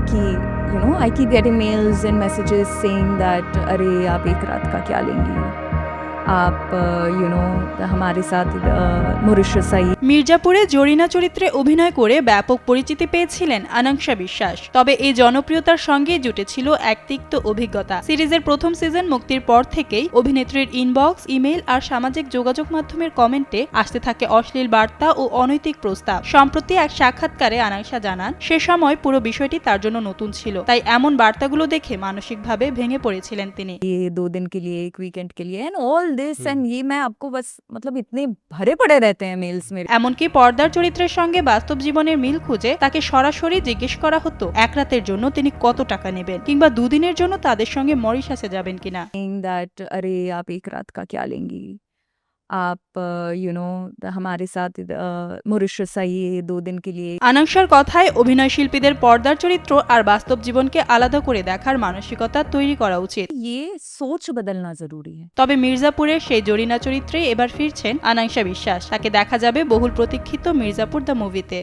कि I keep getting mails and messages saying that अरे आप एक रात का क्या लेंगी, आप हमारे साथ मॉरिशस आइए। মির্জাপুরে জরিনা চরিত্রে অভিনয় করে ব্যাপক পরিচিতি পেয়েছিলেন আনাংশা বিশ্বাস। তবে এই জনপ্রিয়তার সঙ্গে জুটেছিল এক তিক্ত অভিজ্ঞতা। সিরিজের প্রথম সিজন মুক্তির পর থেকেই অভিনেত্রীর ইনবক্স, ইমেইল আর সামাজিক যোগাযোগ মাধ্যমের কমেন্টে আসতে থাকে অশ্লীল বার্তা ও অনৈতিক প্রস্তাব। সম্প্রতি এক সাক্ষাৎকারে আনাংশা জানান, সে সময় পুরো বিষয়টি তার জন্য নতুন ছিল, তাই এমন বার্তাগুলো দেখে মানসিকভাবে ভেঙে পড়েছিলেন তিনি। ये 2 दिन के लिए, एक वीकेंड के लिए एंड ऑल दिस एंड ये मैं आपको बस मतलब इतने भरे पड़े रहते हैं मेल्स मेरे। এমনকি পর্দার চরিত্রের সঙ্গে বাস্তব জীবনের মিল খুঁজে তাকে সরাসরি জিজ্ঞেস করা হতো এক রাতের জন্য তিনি কত টাকা নেবেন, কিংবা দুদিনের জন্য তাদের সঙ্গে মরিশাসে যাবেন কিনা। दैट अरे आप एक रात का क्या लेंगी, आप हमारे साथ मॉरिशस आइए 2 दिन के लिए। আনাংশার কথায় অভিনয় শিল্পীদের পর্দার চরিত্র আর বাস্তব জীবনকে আলাদা করে দেখার মানসিকতা তৈরি করা উচিত। ये सोच बदलना जरूरी है। তবে মির্জাপুরের সেই জরিনা চরিত্রে এবার ফিরছেন আনাংশা বিশ্বাস। তাকে দেখা যাবে বহুল প্রতীক্ষিত মির্জাপুর দ্য মুভিতে।